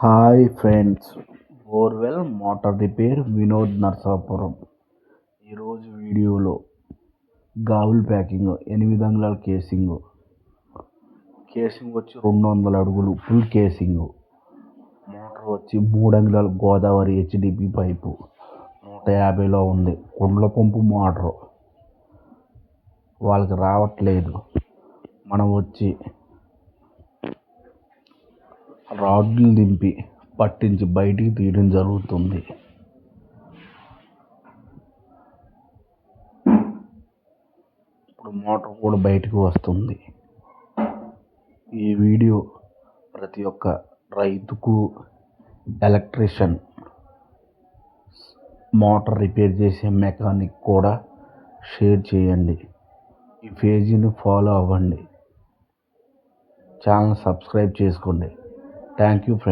Hi friends, borewell motor repair Vinod Narsapuram. ఈరోజు వీడియోలో గావుల్ packing 8 అంగుళాల కేసింగ్ వచ్చి 200 అడుగులు ఫుల్ కేసింగ్. మోటార్ వచ్చి 3 అంగుళాల గోదావరి హెచ్డిపి పైపు 150లో ఉంది. కుండ్ల పంపు మోటారు వాళ్ళకి రావట్లేదు. మనం వచ్చి రాడ్లు దింపి పట్టించి బయటికి తీయడం జరుగుతుంది. ఇప్పుడు మోటార్ కూడా బయటకు వస్తుంది. ఈ వీడియో ప్రతి ఒక్క రైతుకు, ఎలక్ట్రీషియన్, మోటార్ రిపేర్ చేసే మెకానిక్ కూడా షేర్ చేయండి. ఈ పేజీని ఫాలో అవ్వండి. ఛానల్ సబ్స్క్రైబ్ చేసుకోండి. Thank you friends.